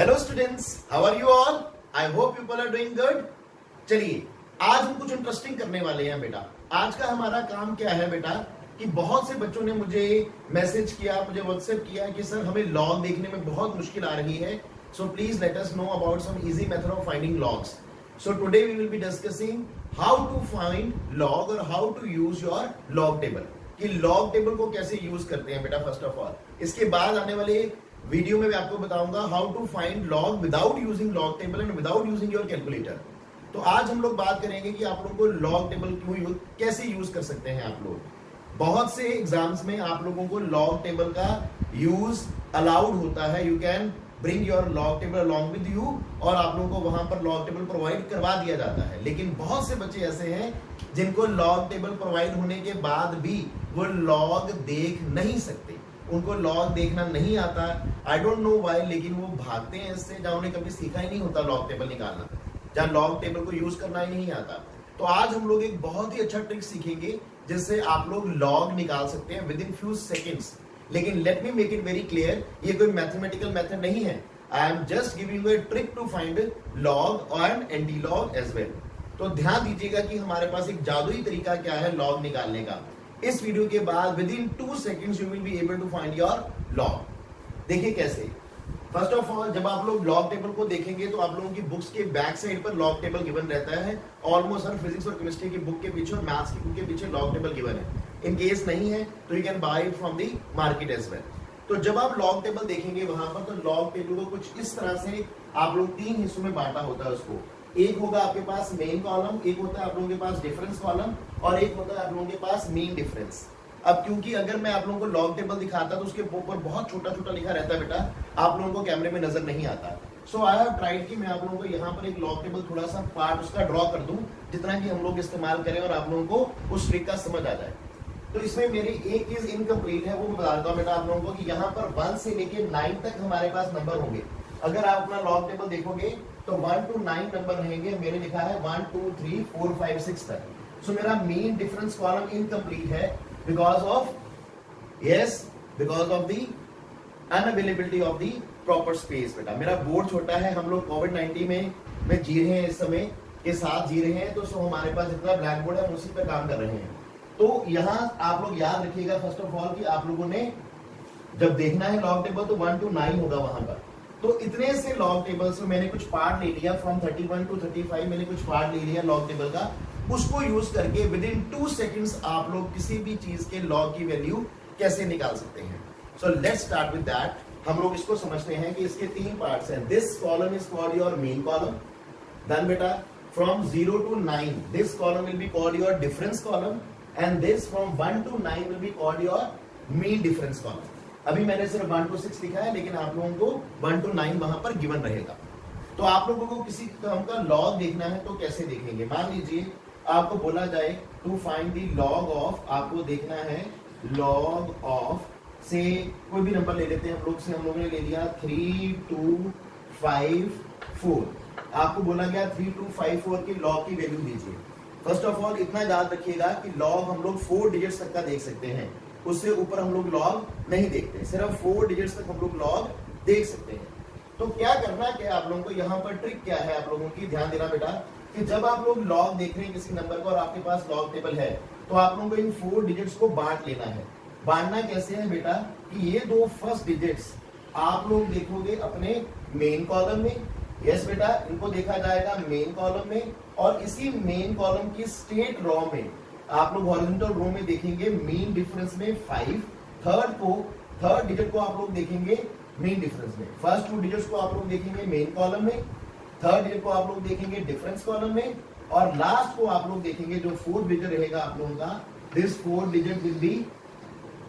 Hello students, how are you all? I hope people are doing good. चलिए, आज हम कुछ इंटरेस्टिंग करने वाले हैं बेटा। आज का हमारा काम क्या है बेटा कि बहुत से बच्चों ने मुझे मैसेज किया, मुझे व्हाट्सएप किया कि सर हमें लॉग देखने में बहुत मुश्किल आ रही है, so please let us know about some easy method of finding logs. So today we will be discussing how to find log और how to use your log table, कि लॉग टेबल को कैसे यूज करते हैं बेटा first of all. इसके बाद आने वाले वीडियो में मैं आपको बताऊंगा how to find log without using log table and without using your calculator. तो आज हम लोग बात करेंगे कि आप लोगों को लॉग टेबल क्यों कैसे यूज कर सकते हैं आप लोग। बहुत से एग्जाम्स में आप लोगों को लॉग टेबल का यूज अलाउड होता है। You can bring your log table along with you और आप लोगों को वहां पर लॉग टेबल प्रोवाइड करवा दिया जाता है। लेकिन बहुत से बच्चे ऐसे हैं जिनको लॉग टेबल प्रोवाइड होने के बाद भी वो लॉग देख नहीं सकते, उनको लॉग देखना नहीं आता। आई डोंट नो व्हाई, लेकिन वो भागते हैं इससे जहां उन्हें कभी सीखा ही नहीं होता लॉग टेबल निकालना, जहां लॉग टेबल को यूज करना ही नहीं आता। तो आज हम लोग एक बहुत ही अच्छा ट्रिक सीखेंगे जिससे आप लोग लॉग निकाल सकते हैं विद इन फ्यू सेकेंड्स। लेकिन let me make it very clear, ये कोई मैथमेटिकल मेथड नहीं है। I am just giving you a trick to find log and anti log as well. तो ध्यान दीजिएगा कि हमारे पास एक जादुई तरीका क्या है लॉग निकालने का। इस वीडियो के बाद within 2 seconds you will be able to find your log. देखिए कैसे। फर्स्ट ऑफ ऑल, जब आप लोग लॉग टेबल को देखेंगे तो आप लोगों की बुक्स के बैक साइड पर लॉग टेबल गिवन रहता है। ऑलमोस्ट हर फिजिक्स और केमिस्ट्री की बुक के पीछे और मैथ्स की बुक के पीछे लॉग टेबल गिवन है। इन केस नहीं है तो you can buy it from the market as well. तो जब आप लॉग टेबल देखेंगे वहां पर, तो लॉग टेबल को कुछ इस तरह से आप लोग 3 हिस्सों में बांटा होता है उसको। एक होगा आपके पास मेन कॉलम, एक होता है आप लोगों के पास डिफरेंस कॉलम और एक होता है आप लोगों के पास मीन डिफरेंस। अब क्योंकि अगर मैं आप लोगों को लॉग टेबल दिखाता तो उसके ऊपर बहुत छोटा छोटा लिखा रहता है बेटा, आप लोगों को कैमरे में नजर नहीं आता। सो आई हैव ट्राइड कि मैं आप लोगों को यहाँ पर एक लॉग टेबल थोड़ा सा पार्ट उसका ड्रॉ कर दूं जितना कि हम लोग इस्तेमाल करें और आप लोगों को उस ट्रिक का समझ आ जाए। तो इसमें मेरी एक चीज इनकम्प्लीट है, वो बता देता हूँ बेटा आप लोगों को कि यहाँ पर 1 से लेके 9 तक हमारे पास नंबर होंगे। अगर आप अपना लॉग टेबल देखोगे तो 1 to 9 नंबर रहेंगे। मेरे लिखा है 1 2 3 4 5 6 तक। सो मेरा मीन डिफरेंस कॉलम इनकम्प्लीट है because of the unavailability of the proper space. बेटा मेरा बोर्ड छोटा है, हम लोग कोविड-19 में जी रहे हैं, इस समय के साथ जी रहे हैं। तो सो हमारे पास जितना ब्लैक बोर्ड है हम उसी पे काम कर रहे हैं। तो यहाँ आप लोग याद रखिएगा फर्स्ट ऑफ ऑल कि आप लोगों ने जब देखना है लॉग टेबल तो 1 to 9 होगा वहां पर। तो इतने से लॉग टेबल से मैंने कुछ पार्ट ले लिया, फ्रॉम 31 to 35 मैंने कुछ पार्ट ले लिया लॉग टेबल का। उसको यूज करके विद इन 2 सेकेंड्स आप लोग किसी भी चीज के लॉग की वैल्यू कैसे निकाल सकते हैं। So let's start with that. हम लोग इसको समझते हैं कि इसके 3 पार्ट्स हैं। This column is called your main column. Then बेटा from 0 to 9 this column will be called your difference column and this from 1 to 9 will be called your mean difference column. अभी मैंने सिर्फ 1 to 6 लिखा है, लेकिन आप लोगों को 1 to 9 वहां पर गिवन रहेगा। तो आप लोगों को किसी टर्म का लॉग देखना है तो कैसे देखेंगे। मान लीजिए आपको बोला जाए to find the log of, आपको देखना है लॉग ऑफ से कोई भी नंबर ले लेते हैं हम लोग से, हम लोगों ने ले लिया 3 2 5 4। आपको बोला गया 3 2 5 4 के लॉग की वैल्यू दीजिए। फर्स्ट ऑफ ऑल इतना याद रखिएगा कि लॉग हम लोग 4 डिजिट्स तक का देख सकते हैं, उससे ऊपर हम लोग लॉग नहीं देखते। सिर्फ 4 डिजिट्स तक हम लोग लॉग देख सकते हैं। तो क्या करना क्या आप लोगों को, यहाँ पर ट्रिक क्या है आप लोगों की, ध्यान देना बेटा कि जब आप लोग लॉग देख रहे हैं किसी नंबर को और आपके पास लॉग टेबल है तो आप लोगों को इन 4 डिजिट्स को बांट लेना है। बांटना कैसे है बेटा कि ये 2 फर्स्ट डिजिट्स आप लोग देखोगे अपने मेन कॉलम में। यस बेटा, इनको देखा जाएगा मेन कॉलम में और इसी मेन कॉलम की स्टेट रॉ में आप लोग हॉरिजॉन्टल रो में देखेंगे मीन डिफरेंस में 5। थर्ड डिजिट को आप लोग देखेंगे मीन डिफरेंस में। फर्स्ट 2 डिजिट्स को आप लोग देखेंगे मेन कॉलम में, थर्ड डिजिट को आप लोग देखेंगे डिफरेंस कॉलम में और लास्ट को आप लोग देखेंगे जो 4th डिजिट रहेगा आप लोगों का, this 4th digit will be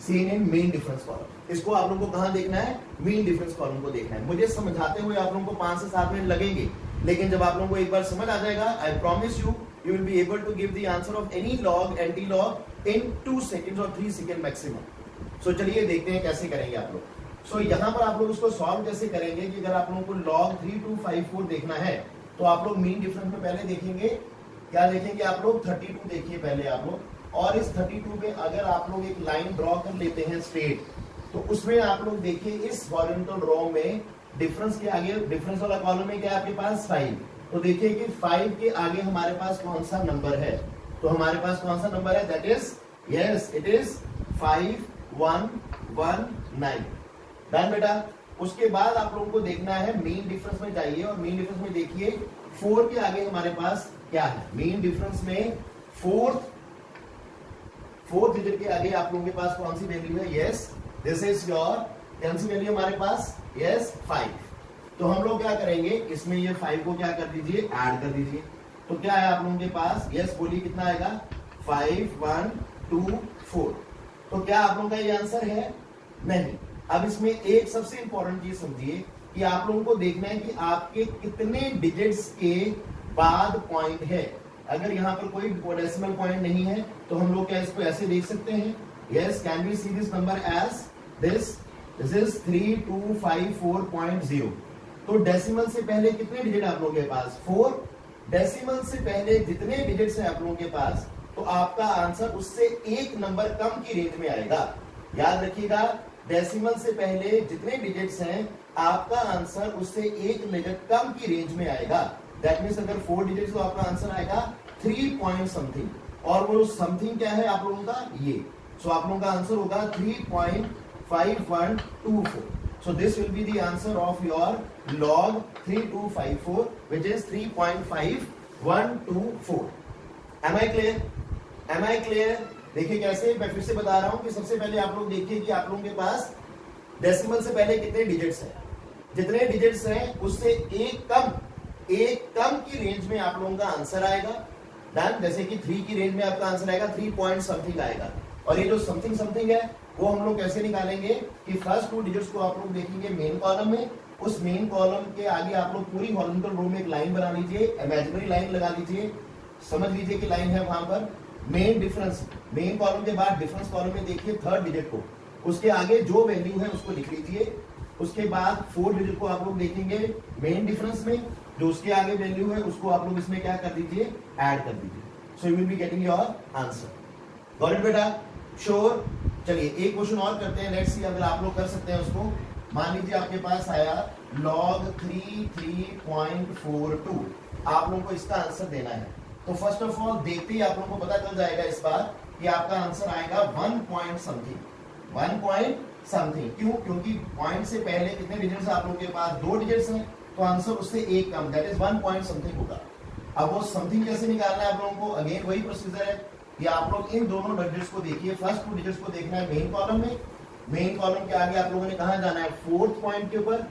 seen in mean difference column. इसको आप लोगों को कहां देखना है, मीन डिफरेंस कॉलम को देखना है। मुझे समझाते हुए आप लोगों को 5 से 7 मिनट लगेंगे, लेकिन जब आप लोगों को एक बार समझ आ जाएगा, I promise you you will be able to give the answer of any log anti-log in 2 seconds or 3 seconds maximum। so चलिए देखते हैं कैसे करेंगे आप लोग। so यहाँ पर आप लोग इसको सॉल्व कैसे करेंगे कि अगर आप लोगों को log 3 2 5 4 देखना है तो आप लोग मीन डिफरेंस में पहले देखेंगे, क्या देखेंगे आप लोग 32 देखिए पहले आप लोग। और इस 32 में अगर आप लोग एक लाइन ड्रॉ कर लेते हैं स्ट्रेट, तो उसमें आप लोग देखिए इस हॉरिजॉन्टल रो में डिफरेंस के आगे, डिफरेंस वाला कॉलम में क्या है आपके पास 5। तो देखिए कि 5 के आगे हमारे पास कौन सा नंबर है, तो हमारे पास कौन सा नंबर है, that is yes it is 5119। Done बेटा। उसके बाद आप लोगों को देखना है मीन डिफरेंस में जाइए और मीन डिफरेंस में देखिए 4 के आगे हमारे पास क्या है। मीन डिफरेंस में फोर्थ डिजिट के आगे आप लोगों के पास कौन सी वैल्यू है, यस दिस इज योर कौन सी वैल्यू हमारे पास, यस 5। तो हम लोग क्या करेंगे, इसमें ये 5 को क्या कर दीजिए, ऐड कर दीजिए। तो क्या है आप लोगों के पास, यस बोलिए कितना आएगा, 5124। तो क्या आप लोगों का ये आंसर है, नहीं। अब इसमें एक सबसे इंपॉर्टेंट चीज समझिए कि आप लोगों को देखना है कि आपके कितने डिजिट्स के बाद पॉइंट है। अगर यहाँ पर कोई डेसिमल पॉइंट नहीं है तो हम लोग क्या इसको ऐसे देख सकते हैं, yes can we see this number as this is 3254.0। तो डेसिमल से पहले कितने डिजिट आप लोगों के पास, 4। डेसिमल से पहले जितने डिजिट्स हैं आप लोगों के पास, तो आपका आंसर उससे एक नंबर कम की रेंज में आएगा। याद रखिएगा, डेसिमल से पहले जितने डिजिट्स हैं आपका आंसर उससे एक डिजिट कम की रेंज में आएगा। दैट मीन्स अगर 4 डिजिट्स तो आपका आंसर आएगा 3 पॉइंट समथिंग, और वो समथिंग क्या है आप लोगों का, ये। सो आप लोगों का आंसर होगा 3.5124। So this will be the answer of your log 3254, which is 3.5124. Am I clear? Am I clear? देखिए कैसे, मैं फिर से बता रहा हूं कि सबसे पहले आप लोग देखिए कि आप लोगों के पास डेसिमल से पहले कितने डिजिट्स हैं। जितने डिजिट्स हैं उससे एक कम की रेंज में आप लोगों का आंसर आएगा। डन। जैसे कि 3 की रेंज में आपका आंसर आएगा 3 पॉइंट समथिंग आएगा। और ये जो समथिंग है वो हम लोग कैसे निकालेंगे कि फर्स्ट 2 डिजिट्स को आप लोग देखेंगे मेन कॉलम में, उस मेन कॉलम के आगे आप लोग पूरी हॉरिजॉन्टल रो में एक लाइन बना लीजिए, इमेजिनरी लाइन लगा लीजिए, समझ लीजिए कि लाइन है वहां पर। मेन डिफरेंस, मेन कॉलम के बाद डिफरेंस कॉलम में देखिए 3rd डिजिट को, उसके आगे जो वैल्यू है उसको लिख लीजिए। उसके बाद 4th डिजिट को आप लोग देखेंगे मेन डिफरेंस में, जो उसके आगे वैल्यू है उसको आप लोग इसमें क्या कर दीजिए, ऐड कर दीजिए। So you will be getting your answer. Got it बेटा, श्योर। चलिए एक क्वेश्चन और करते हैं, लेट्स सी अगर आप लोग कर सकते हैं उसको। मान लीजिए आपके पास आया log 33.42, आप लोगों को इसका आंसर देना है। तो फर्स्ट ऑफ ऑल देखते ही आप लोगों को पता चल जाएगा इस बार कि आपका आंसर आएगा 1 पॉइंट समथिंग। क्यों? क्योंकि पॉइंट से पहले कितने डिजिट्स हैं आप लोगों के पास, 2 डिजिट्स हैं, तो आंसर उससे एक कम, दैट इज 1 पॉइंट समथिंग होगा। अब वो समथिंग कैसे निकालना है आप लोगों को, अगेन वही प्रोसीजर है कि आप लोग इन दोनों डिजिट्स को देखिए। फर्स्ट 2 डिजिट्स को देखना है मेन कॉलम में, मेन कॉलम के आगे आप लोगों ने कहां जाना है, 4th पॉइंट के ऊपर,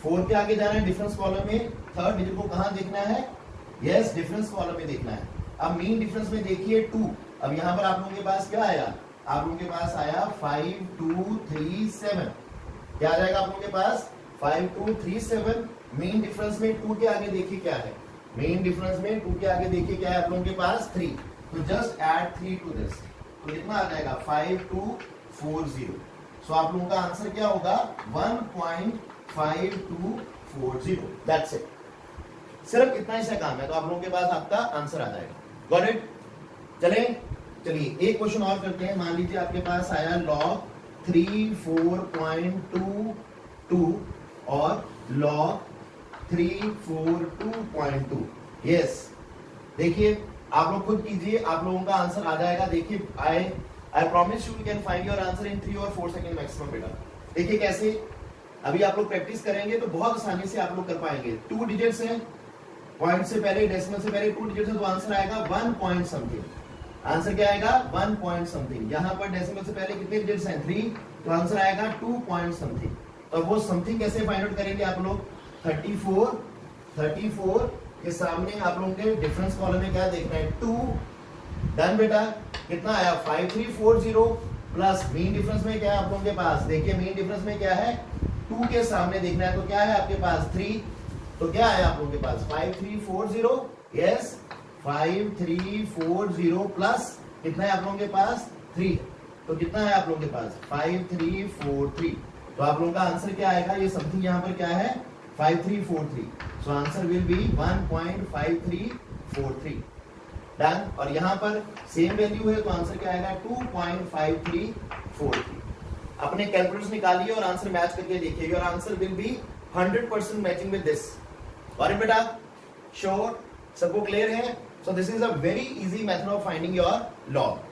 4 के आगे जाना है डिफरेंस कॉलम में। 3rd डिजिट को कहां देखना है, यस डिफरेंस कॉलम में देखना है। अब मीन डिफरेंस में देखिए 2। अब यहां पर आप लोगों के पास क्या आया, आप लोगों के पास आया 5237। क्या आ जाएगा आप लोगों के पास, 5237। मीन डिफरेंस में 2 के आगे देखिए क्या है, मेन डिफरेंस में 2 के आगे देखिए क्या है आप लोगों के पास, 3। तो जस्ट ऐड 3 टू दिस, तो कितना आ जाएगा 5240। सो आप लोगों का आंसर क्या होगा, 1.5240। That's it. सिर्फ इतना ही सा काम है, तो आप लोगों के पास आपका आंसर आ जाएगा। Got it? चलिए एक क्वेश्चन और करते हैं। मान लीजिए आपके पास आया log 34.22 और log 342.2। यस, देखिए आप लोग खुद कीजिए, आप लोगों का आंसर आ जाएगा। देखिए I promise you can find your answer in 3 और 4 सेकंड मैक्सिमम बेटा। देखिए कैसे, अभी आप लोग प्रैक्टिस करेंगे तो बहुत आसानी से आप लोग कर पाएंगे। 2 डिजिट्स हैं, पॉइंट से पहले, डेसिमल से पहले 2 डिजिट्स है, तो आंसर आएगा 1 पॉइंट समथिंग। आंसर क्या आएगा, 1 पॉइंट समथिंग। यहां पर डेसिमल से पहले कितने डिजिट्स हैं, 3, तो आंसर आएगा 2 पॉइंट समथिंग। तो वो समथिंग कैसे फाइंड आउट करेंगे आप लोग, 34 के सामने आप लोगों के डिफरेंस कॉलम में क्या देखना है, 2। डन बेटा। कितना आया, 5340 प्लस मीन डिफरेंस में क्या है आप लोगों के पास, देखिए मीन डिफरेंस में क्या है, 2 के सामने देखना है, तो क्या है आपके पास 3। तो क्या है आप लोगों के पास 5340, यस 5340 प्लस कितना है आप लोगों के पास 3, तो कितना है आप लोगों के पास 5343। तो आप लोगों का आंसर क्या आएगा, ये समथिंग यहाँ पर क्या है 5343। So answer will be 1.5343। Done. और यहाँ पर सेम वैल्यू है तो आंसर क्या आएगा 2.5343। अपने कैलकुलेटर्स निकालिए और आंसर मैच करके देखिए। Your answer will be 100% matching with this. और बेटा श्योर सबको क्लियर है? So this is a very easy method of finding your log.